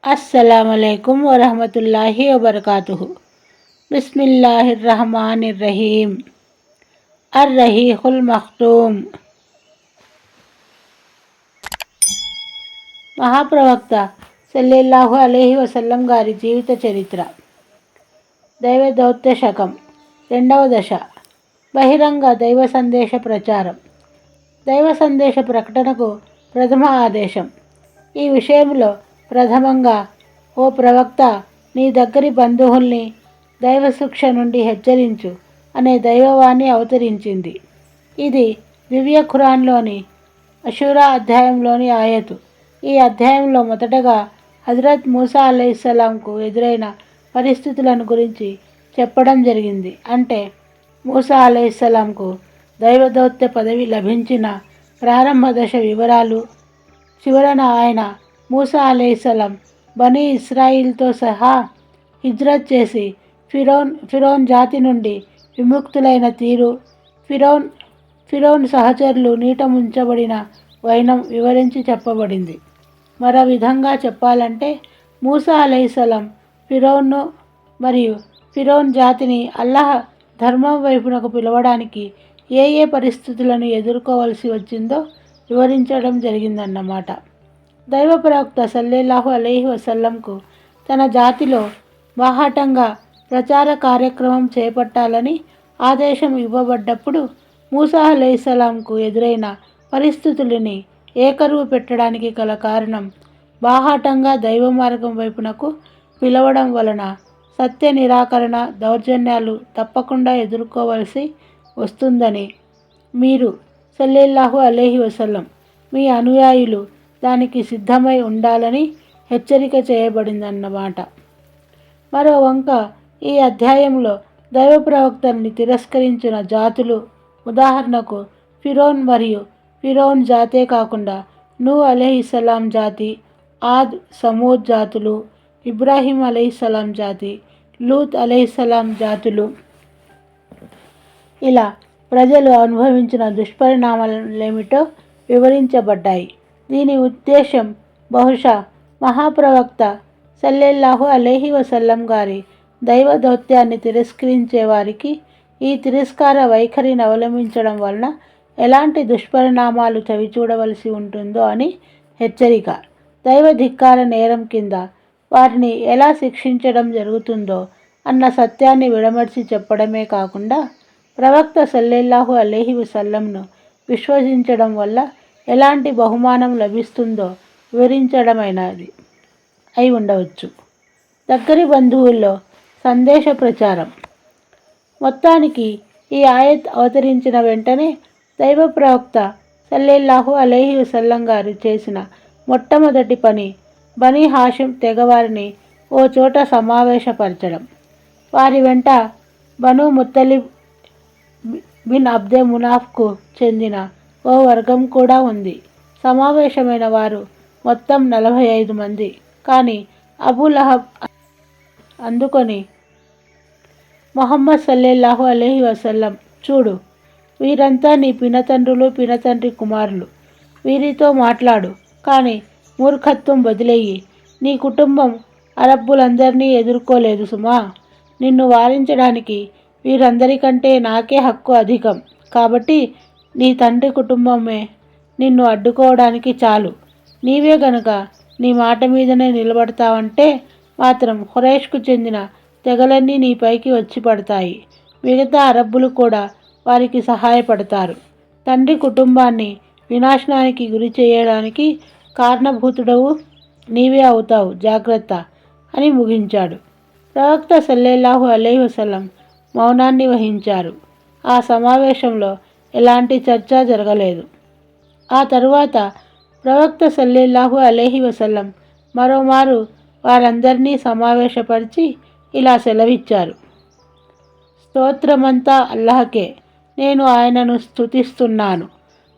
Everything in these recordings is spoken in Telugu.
अस्सलामुअलैकुम वरहमतुल्लाहि वबरकातुहु। बिस्मिल्लाहिर्रहमानिर्रहीम। अर्रहीकुल मख्तूम। మహాప్రవక్త సల్లల్లాహు అలైహి వసల్లం గారి జీవిత చరిత్ర. దైవ దౌత్య శకం 2వ దశ. బహిరంగ దైవ సందేశ ప్రచారం. దైవ సందేశ ప్రకటనకు ప్రథమ ఆదేశం. ఈ విషయంలో ప్రథమంగా, ఓ ప్రవక్త, నీ దగ్గరి బంధువుల్ని దైవశిక్ష నుండి హెచ్చరించు అనే దైవవాణి అవతరించింది. ఇది దివ్య ఖురాన్లోని అషూరా అధ్యాయంలోని ఆయతు. ఈ అధ్యాయంలో మొదటగా హజరత్ మూసా అలైహిస్సలాంకు ఎదురైన పరిస్థితులను గురించి చెప్పడం జరిగింది. అంటే మూసా అలైహిస్సలాంకు దైవదౌత్య పదవి లభించిన ప్రారంభ దశ వివరాలు. చివరన ఆయన మూసా అలైహిస్సలాం బనీ ఇస్రాయిల్తో సహా హిజ్రత్ చేసి ఫిరౌన్ జాతి నుండి విముక్తులైన తీరు, ఫిరౌన్ సహచరులు నీట ముంచబడిన వైనం వివరించి చెప్పబడింది. మరో విధంగా చెప్పాలంటే మూసా అలైహిస్సలాం ఫిరౌన్ను మరియు ఫిరౌన్ జాతిని అల్లాహ్ ధర్మం వైపునకు పిలవడానికి ఏ ఏ పరిస్థితులను ఎదుర్కోవలసి వచ్చిందో వివరించడం జరిగిందన్నమాట. దైవ ప్రవక్త సల్లల్లాహు అలైహి వసల్లంకు తన జాతిలో బాహాటంగా ప్రచార కార్యక్రమం చేపట్టాలని ఆదేశం ఇవ్వబడ్డప్పుడు మూసా అలైహిస్సలాంకు ఎదురైన పరిస్థితులని ఏకరువు పెట్టడానికి గల కారణం బాహాటంగా దైవ మార్గం వైపునకు పిలవడం వలన సత్య నిరాకరణ, దౌర్జన్యాలు తప్పకుండా ఎదుర్కోవలసి వస్తుందని, మీరు సల్లల్లాహు అలైహి వసల్లం మీ అనుయాయులు దానికి సిద్ధమై ఉండాలని హెచ్చరిక చేయబడిందన్నమాట. మరో వంక ఈ అధ్యాయంలో దైవ ప్రవక్తల్ని తిరస్కరించిన జాతులు, ఉదాహరణకు ఫిరౌన్ మరియు ఫిరౌన్ జాతే కాకుండా నూహ్ అలైహిస్సలాం జాతి, ఆద్, సమూద్ జాతులు, ఇబ్రాహీం అలైహిస్సలాం జాతి, లూత్ అలైహిస్సలాం జాతులు, ఇలా ప్రజలు అనుభవించిన దుష్పరిణామాలేమిటో వివరించబడ్డాయి. దీని ఉద్దేశం బహుశా మహాప్రవక్త సల్లల్లాహు అలైహి వసల్లం గారి దైవ దౌత్యాన్ని తిరస్కరించే వారికి ఈ తిరస్కార వైఖరిని అవలంబించడం వలన ఎలాంటి దుష్పరిణామాలు చవిచూడవలసి ఉంటుందో అని హెచ్చరిక. దైవ ధిక్కార నేరం కింద వారిని ఎలా శిక్షించడం జరుగుతుందో అన్న సత్యాన్ని విడమర్చి చెప్పడమే కాకుండా ప్రవక్త సల్లల్లాహు అలైహి వసల్లంను విశ్వసించడం వల్ల ఎలాంటి బహుమానం లభిస్తుందో వివరించడమైనది అయి ఉండవచ్చు. దగ్గరి బంధువుల్లో సందేశ ప్రచారం. మొత్తానికి ఈ ఆయత్ అవతరించిన వెంటనే దైవ ప్రవక్త సల్లల్లాహు అలైహి వసల్లం గారు చేసిన మొట్టమొదటి పని బనీ హాషిం తెగవారిని ఓ చోట సమావేశపరచడం. వారి వెంట బను ముత్తలిబ్ బిన్ అబ్దే మునాఫ్కు చెందిన ఓ వర్గం కూడా ఉంది. సమావేశమైన వారు మొత్తం 45 మంది. కానీ అబూ లహబ్ అందుకొని ముహమ్మద్ సల్లల్లాహు అలైహి వసల్లం, చూడు, వీరంతా నీ పినతండ్రులు, పినతండ్రి కుమారులు. వీరితో మాట్లాడు, కానీ మూర్ఖత్వం వదిలేయి. నీ కుటుంబం అరబ్బులందరినీ ఎదుర్కోలేదు సుమా. నిన్ను వారించడానికి వీరందరికంటే నాకే హక్కు అధికం. కాబట్టి నీ తండ్రి కుటుంబమే నిన్ను అడ్డుకోవడానికి చాలు. నీవే గనుక నీ మాట మీదనే నిలబడతావంటే మాత్రం ఖురైష్కు చెందిన తెగలన్నీ నీపైకి వచ్చి పడతాయి. మిగతా అరబ్బులు కూడా వారికి సహాయపడతారు. తండ్రి కుటుంబాన్ని వినాశనానికి గురి చేయడానికి కారణభూతుడవు నీవే అవుతావు, జాగ్రత్త అని ముగించాడు. ప్రవక్త సల్లల్లాహు అలైహి వసల్లం మౌనాన్ని వహించారు. ఆ సమావేశంలో ఎలాంటి చర్చ జరగలేదు. ఆ తరువాత ప్రవక్త సల్లల్లాహు అలైహి వసల్లం మరోమారు వారందరినీ సమావేశపరిచి ఇలా సెలవిచ్చారు: స్తోత్రమంతా అల్లాహ్కే. నేను ఆయనను స్తుతిస్తున్నాను,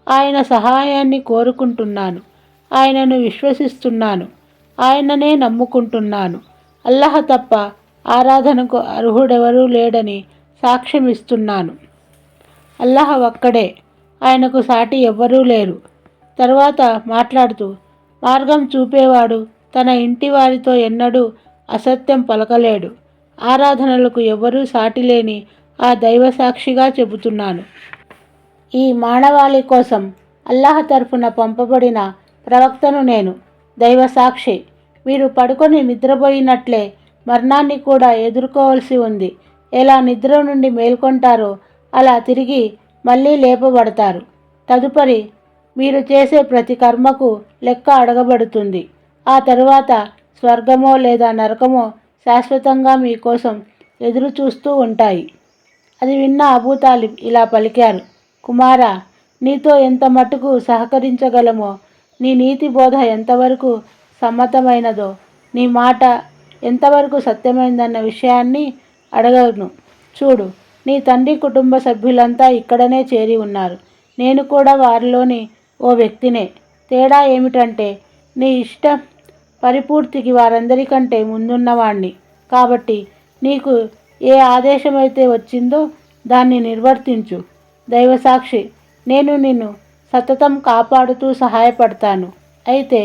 ఆయన సహాయాన్ని కోరుకుంటున్నాను, ఆయనను విశ్వసిస్తున్నాను, ఆయననే నమ్ముకుంటున్నాను. అల్లాహ్ తప్ప ఆరాధనకు అర్హుడెవరూ లేడని సాక్ష్యమిస్తున్నాను. అల్లాహ్ ఒక్కడే, ఆయనకు సాటి ఎవ్వరూ లేరు. తరువాత మాట్లాడుతూ, మార్గం చూపేవాడు తన ఇంటి వారితో ఎన్నడూ అసత్యం పలకలేడు. ఆరాధనలకు ఎవరూ సాటిలేని ఆ దైవసాక్షిగా చెబుతున్నాను. ఈ మానవాళి కోసం అల్లాహ్ తరఫున పంపబడిన ప్రవక్తను నేను. దైవసాక్షి, మీరు పడుకొని నిద్రపోయినట్లే మరణాన్ని కూడా ఎదుర్కోవలసి ఉంది. ఎలా నిద్ర నుండి మేల్కొంటారో అలా తిరిగి మళ్ళీ లేపబడతారు. తదుపరి మీరు చేసే ప్రతి కర్మకు లెక్క అడగబడుతుంది. ఆ తరువాత స్వర్గమో లేదా నరకమో శాశ్వతంగా మీకోసం ఎదురు చూస్తూ ఉంటాయి. అది విన్న అబూతాలిబ్ ఇలా పలికారు: కుమారా, నీతో ఎంత మటుకు సహకరించగలమో, నీ నీతి బోధ ఎంతవరకు సమ్మతమైనదో, నీ మాట ఎంతవరకు సత్యమైందన్న విషయాన్ని అడగను. చూడు, నీ తండ్రి కుటుంబ సభ్యులంతా ఇక్కడనే చేరి ఉన్నారు. నేను కూడా వారిలోని ఓ వ్యక్తినే. తేడా ఏమిటంటే నీ ఇష్ట పరిపూర్తికి వారందరికంటే ముందున్నవాణ్ణి. కాబట్టి నీకు ఏ ఆదేశమైతే వచ్చిందో దాన్ని నిర్వర్తించు. దైవసాక్షి, నేను నిన్ను సతతం కాపాడుతూ సహాయపడతాను. అయితే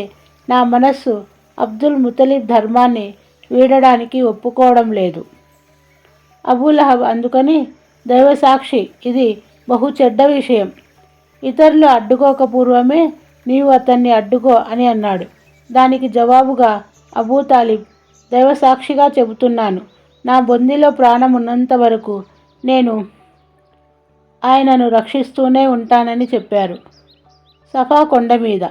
నా మనస్సు అబ్దుల్ ముతలిబ్ ధర్మాన్ని వీడడానికి ఒప్పుకోవడం లేదు. అబూలహబ్ అందుకని, దైవసాక్షి, ఇది బహు చెడ్డ విషయం. ఇతరులు అడ్డుకోకపూర్వమే నీవు అతన్ని అడ్డుకో అని అన్నాడు. దానికి జవాబుగా అబూతాలిబ్, దైవసాక్షిగా చెబుతున్నాను, నా బొందిలో ప్రాణం ఉన్నంత వరకు నేను ఆయనను రక్షిస్తూనే ఉంటానని చెప్పారు. సఫా కొండ మీద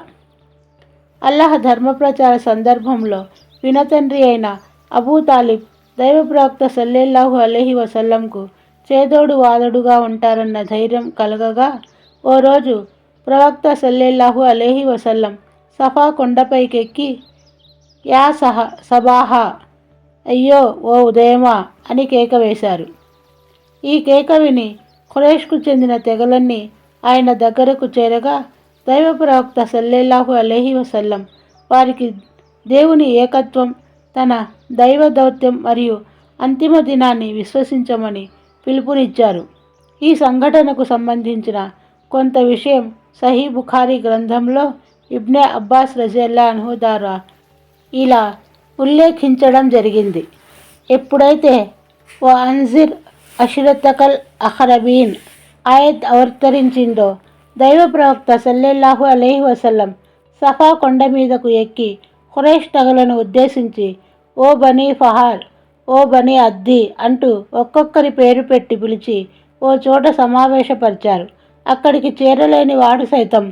అల్లాహ్ ధర్మప్రచార సందర్భంలో వినతండ్రి అయిన అబూతాలిబ్ దైవ ప్రవక్త సల్లెల్లాహు అలైహి వసల్లంకు చేదోడు వాదడుగా ఉంటారన్న ధైర్యం కలగగా, ఓ రోజు ప్రవక్త సల్లెల్లాహు అలైహి వసల్లం సఫా కొండపైకెక్కి, యా సబాహా, అయ్యో ఓ ఉదయమా అని కేక వేశారు. ఈ కేక విని ఖురైష్కు చెందిన తెగలన్నీ ఆయన దగ్గరకు చేరగా, దైవ ప్రవక్త సల్లెల్లాహు అలైహి వసల్లం వారికి దేవుని ఏకత్వం, తన దైవ దౌత్యం మరియు అంతిమ దినాన్ని విశ్వసించమని పిలుపునిచ్చారు. ఈ సంఘటనకు సంబంధించిన కొంత విషయం సహీ బుఖారీ గ్రంథంలో ఇబ్నే అబ్బాస్ రజియల్లాహు అన్హు ద్వారా ఇలా ఉల్లేఖించడం జరిగింది: ఎప్పుడైతే ఓ అన్జిర్ అషిరతకల్ అఖరబీన్ ఆయత్ అవతరించిందో, దైవ ప్రవక్త సల్లెల్లాహు అలైహి వసల్లం సఫా కొండ మీదకు ఎక్కి ఖురైష్ తెగలను ఉద్దేశించి, ఓ బనీ ఫహార్, ఓ బనీ అద్దీ అంటూ ఒక్కొక్కరి పేరు పెట్టి పిలిచి ఓ చోట సమావేశపరిచారు. అక్కడికి చేరలేని వాడు సైతం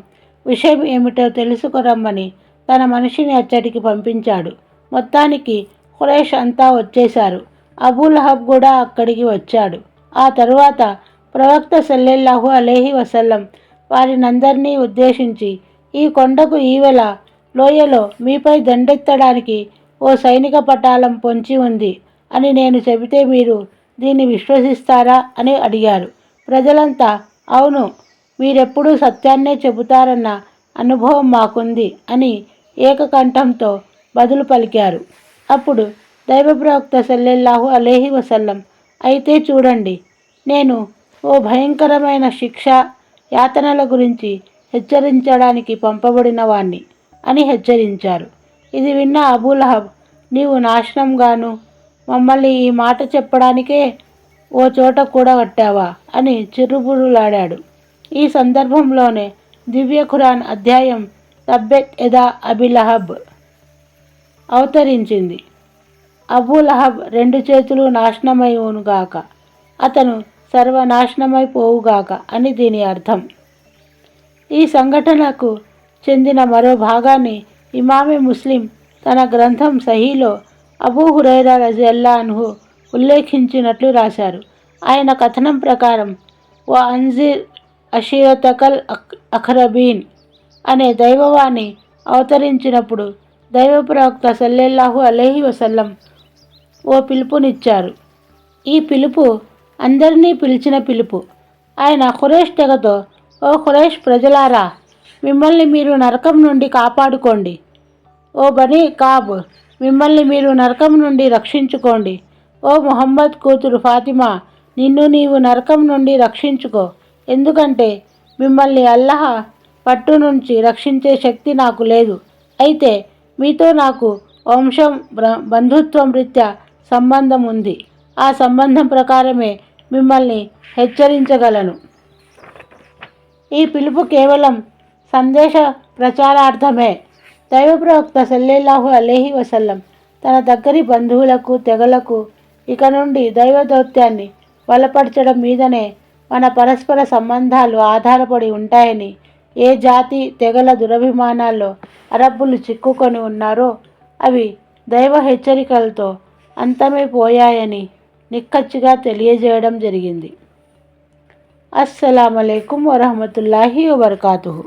విషయం ఏమిటో తెలుసుకురమ్మని తన మనిషిని అచ్చటికి పంపించాడు. మొత్తానికి ఖురైష్ అంతా వచ్చేశారు. అబూలహబ్ కూడా అక్కడికి వచ్చాడు. ఆ తరువాత ప్రవక్త సల్లెల్లాహు అలైహి వసల్లం వారినందరినీ ఉద్దేశించి, ఈ కొండకు ఈవెల లోయలో మీపై దండెత్తడానికి ఓ సైనిక పటాలం పొంచి ఉంది అని నేను చెబితే మీరు దీన్ని విశ్వసిస్తారా అని అడిగారు. ప్రజలంతా, అవును, మీరెప్పుడూ సత్యాన్నే చెబుతారన్న అనుభవం మాకుంది అని ఏకకంఠంతో బదులు పలికారు. అప్పుడు దైవ ప్రవక్త సల్లెల్లాహు అలైహి వసల్లం, అయితే చూడండి, నేను ఓ భయంకరమైన శిక్ష, యాతనల గురించి హెచ్చరించడానికి పంపబడిన వాణ్ణి అని హెచ్చరించారు. ఇది విన్న అబూలహబ్, నీవు నాశనంగాను, మమ్మల్ని ఈ మాట చెప్పడానికే ఓ చోట కూడగట్టావా అని చిర్రుబుర్రులాడాడు. ఈ సందర్భంలోనే దివ్య ఖురాన్ అధ్యాయం తబ్బెత్ యదా అబీలహబ్ అవతరించింది. అబూలహబ్ రెండు చేతులు నాశనమైవునుగాక, అతను సర్వనాశనమైపోవుగాక అని దీని అర్థం. ఈ సంఘటనకు చెందిన మరో భాగాన్ని ఇమామే ముస్లిం తన గ్రంథం సహీలో అబూ హురైరా రజియల్లాహు అన్హు ఉల్లేఖించినట్లు రాశారు. ఆయన కథనం ప్రకారం, ఓ అన్జిర్ అషీరతకల్ అఖరబీన్ అనే దైవవాణి అవతరించినప్పుడు దైవ ప్రవక్త సల్లెల్లాహు అలైహి వసల్లం ఓ పిలుపునిచ్చారు. ఈ పిలుపు అందరినీ పిలిచిన పిలుపు. ఆయన ఖురైష్ తెగతో, ఓ ఖురైష్ ప్రజలారా, మిమ్మల్ని మీరు నరకం నుండి కాపాడుకోండి. ఓ బనీ కాబ్, మిమ్మల్ని మీరు నరకం నుండి రక్షించుకోండి. ఓ ముహమ్మద్ కూతురు ఫాతిమా, నిన్ను నీవు నరకం నుండి రక్షించుకో. ఎందుకంటే మిమ్మల్ని అల్లాహ్ పట్టు నుంచి రక్షించే శక్తి నాకు లేదు. అయితే మీతో నాకు వంశం బంధుత్వం రీత్యా సంబంధం ఉంది. ఆ సంబంధం ప్రకారమే మిమ్మల్ని హెచ్చరించగలను. ఈ పిలుపు కేవలం సందేశ ప్రచారార్థమే. దైవ ప్రవక్త సల్లల్లాహు అలైహి వసల్లం తన దగ్గరి బంధువులకు, తెగలకు ఇక నుండి దైవ దౌత్యాన్ని బలపరచడం మీదనే మన పరస్పర సంబంధాలు ఆధారపడి ఉంటాయని, ఏ జాతి, తెగల దురభిమానాల్లో అరబ్బులు చిక్కుకొని ఉన్నారో అవి దైవ హెచ్చరికలతో అంతమైపోయాయని నిక్కచ్చిగా తెలియజేయడం జరిగింది. అస్సలాము అలైకుం వరహమతుల్లాహి వబర్కాతుహు.